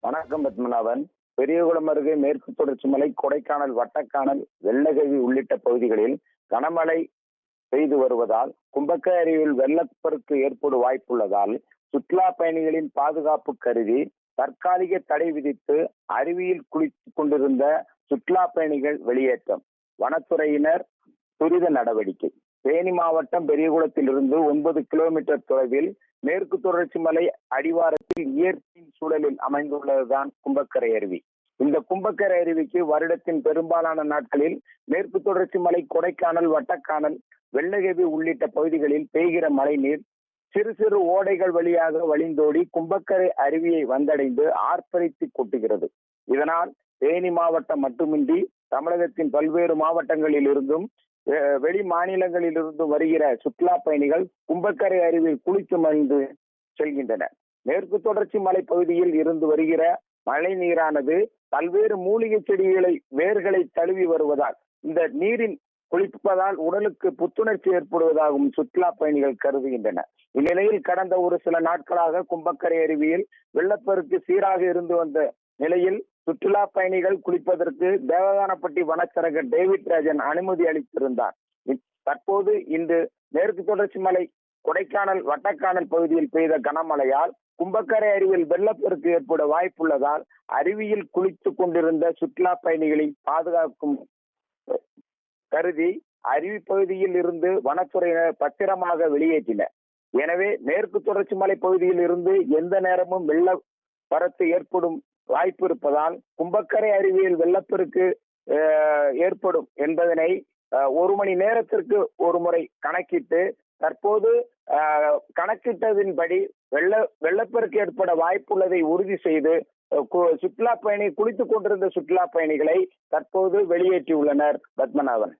வணக்கம் பத்மநாபன். பெரியகுளம் அருகே மேற்கு தொடர்ச்சி மலை, கொடைக்கானல், வட்டக்கானல், வெள்ளகவி உள்ளிட்ட பகுதிகளில் கனமழை பெய்து வருவதால் கும்பக்கரை அருவியில் வெள்ளப்பெருக்கு ஏற்படும் வாய்ப்புள்ளதால் சுற்றுலா பயணிகளின் பாதுகாப்பு கருதி தற்காலிக தடை விதித்து அருவியில் குளித்துக் கொண்டிருந்த சுற்றுலா பயணிகள் வெளியேற்றம். வனத்துறையினர் துரித நடவடிக்கை. தேனி மாவட்டம் பெரியகுளத்திலிருந்து 9 கிலோமீட்டர் தொலைவில் மேற்கு தொடர்ச்சி மலை அடிவாரத்தில் இயற்கையின் சூழலில் அமைந்துள்ளதுதான் கும்பக்கரை அருவி. இந்த கும்பக்கரை அருவிக்கு வருடத்தின் பெரும்பாலான நாட்களில் மேற்கு தொடர்ச்சி மலை, கொடைக்கானல், வட்டக்கானல், வெள்ளகவி உள்ளிட்ட பகுதிகளில் பெய்கிற மழை நீர் சிறு சிறு ஓடைகள் வழியாக வழிந்தோடி கும்பக்கரை அருவியை வந்தடைந்து ஆர்ப்பரித்து கொட்டுகிறது. இதனால் தேனி மாவட்டம் மட்டுமின்றி தமிழகத்தின் பல்வேறு மாவட்டங்களில் இருந்தும் வெளி மாநிலங்களில் இருந்து வருகிற சுற்றுலா பயணிகள் கும்பக்கரை அருவியில் குளித்து மகிழ்ந்து செல்கின்றனர். மேற்கு தொடர்ச்சி மலை பகுதியில் இருந்து வருகிற மழை நீரானது பல்வேறு மூலிகை செடிகளை வேர்களை தழுவி வருவதால் இந்த நீரில் குளிப்பதால் உடலுக்கு புத்துணர்ச்சி ஏற்படுவதாகவும் சுற்றுலா பயணிகள் கருதுகின்றனர். இந்நிலையில் கடந்த ஒரு சில நாட்களாக கும்பக்கரை அருவியில் வெள்ளப்பெருக்கு சீராக இருந்து வந்த நிலையில் சுற்றுலா பயணிகள் குளிப்பதற்கு தேவதானப்பட்டி வனச்சரகர் டேவிட் ராஜன் அனுமதி அளித்திருந்தார். தற்போது இன்று மேற்கு தொடர்ச்சி மலை, கொடைக்கானல், வட்டக்கானல் பகுதியில் பெய்த கனமழையால் கும்பக்கரை அருவியில் வெள்ளப்பெருக்கு ஏற்பட வாய்ப்புள்ளதால் அருவியில் குளித்துக் கொண்டிருந்த சுற்றுலா பயணிகளை பாதுகாக்கும் கருதி அருவி பகுதியில் இருந்து வனத்துறையினர் பத்திரமாக வெளியேற்றினர். எனவே மேற்கு தொடர்ச்சி மலை பகுதியில் இருந்து எந்த நேரமும் வெள்ள வரத்து ஏற்படும் வாய்ப்பு இருப்பதால் கும்பக்கரை அருவியில் வெள்ளப்பெருக்கு ஏற்படும் என்பதனை 1 மணி நேரத்திற்கு ஒரு முறை கணக்கிட்டு தற்போது கணக்கிட்டதின்படி வெள்ளப்பெருக்கு ஏற்பட வாய்ப்புள்ளதை உறுதி செய்து சுற்றுலா பயணி குளித்துக் கொண்டிருந்த சுற்றுலா பயணிகளை தற்போது வெளியேற்றியுள்ளனர். பத்மநாபன்.